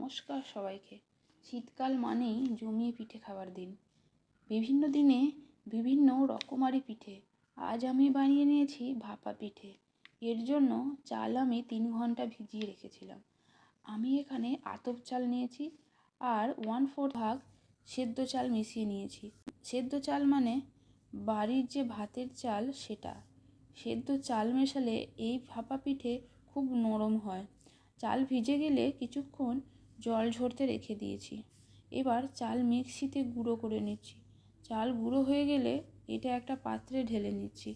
নমস্কার সবাইকে। শীতকাল মানেই জমিয়ে পিঠে খাবার দিন। বিভিন্ন দিনে বিভিন্ন রকমারি পিঠে। আজ আমি বানিয়ে নিয়েছি ভাপা পিঠে। এর জন্য চাল আমি 3 ঘন্টা ভিজিয়ে রেখেছিলাম। আমি এখানে আতপ চাল নিয়েছি আর 1/4 ভাগ সেদ্ধ চাল মিশিয়ে নিয়েছি। সেদ্ধ চাল মানে বাড়ির যে ভাতের চাল সেটা। সেদ্ধ চাল মেশালে এই ভাপা পিঠে খুব নরম হয়। চাল ভিজে গেলে কিছুক্ষণ জল ঝরতে রেখে দিয়েছি। এবার চাল মিক্সিতে গুঁড়ো করে নিচ্ছি। চাল গুঁড়ো হয়ে গেলে এটা একটা পাত্রে ঢেলে নিচ্ছি।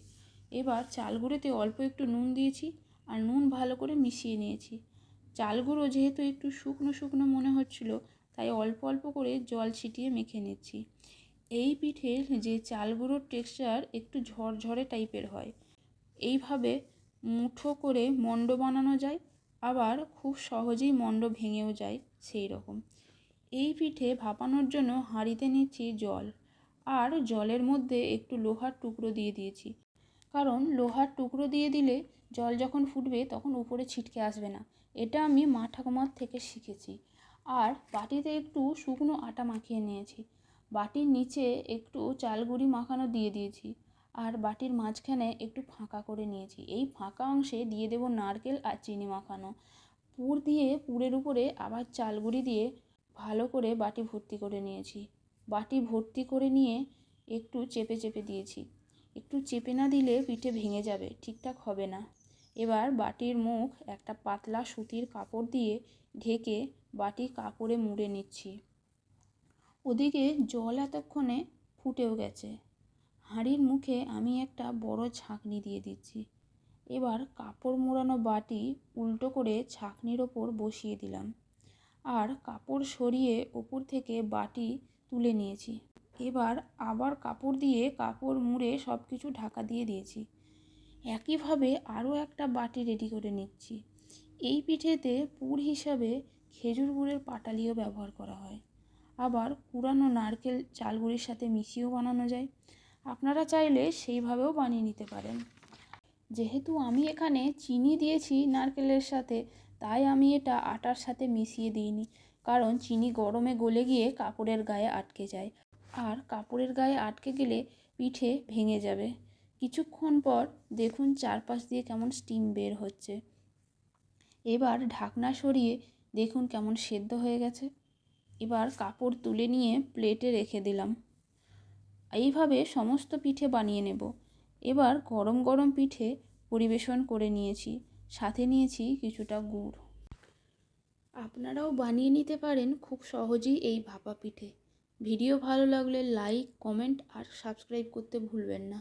এবার চাল গুঁড়োতে অল্প একটু নুন দিয়েছি আর নুন ভালো করে মিশিয়ে নিয়েছি। চাল গুঁড়ো যেহেতু একটু শুকনো শুকনো মনে হচ্ছিল, তাই অল্প অল্প করে জল ছিটিয়ে মেখে নিচ্ছি। এই পিঠের যে চাল গুঁড়োর টেক্সচার একটু ঝরঝরে টাইপের হয়। এইভাবে মুঠো করে মণ্ড বানানো যায়, আবার খুব সহজেই মণ্ড ভেঙেও যায় সেই রকম। এই পিঠে ভাপানোর জন্য হাঁড়িতে নিচ্ছি জল, আর জলের মধ্যে একটু লোহার টুকরো দিয়ে দিয়েছি। কারণ লোহার টুকরো দিয়ে দিলে জল যখন ফুটবে তখন উপরে ছিটকে আসবে না। এটা আমি মা ঠাকুমার থেকে শিখেছি। আর বাটিতে একটু শুকনো আটা মাখিয়ে নিয়েছি। বাটির নিচে একটু চাল গুঁড়ি মাখানো দিয়ে দিয়েছি। আর বাটির মাঝখানে একটু ফাঁকা করে নিয়েছি। এই ফাঁকা অংশে দিয়ে দেব নারকেল আর চিনি মাখানো পুর দিয়ে, পুরের উপরে আবার চাল গুঁড়ি দিয়ে ভালো করে বাটি ভর্তি করে নিয়েছি। বাটি ভর্তি করে নিয়ে একটু চেপে চেপে দিয়েছি। একটু চেপে না দিলে পিঠে ভেঙে যাবে, ঠিকঠাক হবে না। এবার বাটির মুখ একটা পাতলা সুতির কাপড় দিয়ে ঢেকে বাটি কাপড়ে মুড়ে নিচ্ছি। ওদিকে জল এতক্ষণে ফুটেও গেছে। হাঁড়ির মুখে আমি একটা বড় ছাঁকনি দিয়ে দিচ্ছি। এবার কাপড় মোড়ানো বাটি উল্টো করে ছাঁকনির ওপর বসিয়ে দিলাম, আর কাপড় সরিয়ে ওপর থেকে বাটি তুলে নিয়েছি। এবার আবার কাপড় দিয়ে কাপড় মুড়ে সব কিছু ঢাকা দিয়ে দিয়েছি। একইভাবে আরও একটা বাটি রেডি করে নিচ্ছি। এই পিঠেতে পুর হিসাবে খেজুর গুড়ের পাটালিও ব্যবহার করা হয়। আবার কুড়ানো নারকেল চাল গুঁড়ির সাথে মিশিয়েও বানানো যায়। আপনারা চাইলে সেইভাবেও বানিয়ে নিতে পারেন। যেহেতু আমি এখানে চিনি দিয়েছি নারকেলের সাথে, তাই আমি এটা আটার সাথে মিশিয়ে দিইনি। কারণ চিনি গরমে গলে গিয়ে কাপড়ের গায়ে আটকে যায়, আর কাপড়ের গায়ে আটকে গেলে পিঠে ভেঙে যাবে। কিছুক্ষণ পর দেখুন চারপাশ দিয়ে কেমন স্টিম বের হচ্ছে। এবার ঢাকনা সরিয়ে দেখুন কেমন সেদ্ধ হয়ে গেছে। এবার কাপড় তুলে নিয়ে প্লেটে রেখে দিলাম। এইভাবে সমস্ত পিঠে বানিয়ে নেব। এবার গরম গরম পিঠে পরিবেশন করে নিয়েছি, সাথে নিয়েছি কিছুটা গুড়। আপনারাও বানিয়ে নিতে পারেন খুব সহজেই এই ভাপা পিঠে। ভিডিও ভালো লাগলে লাইক, কমেন্ট আর সাবস্ক্রাইব করতে ভুলবেন না।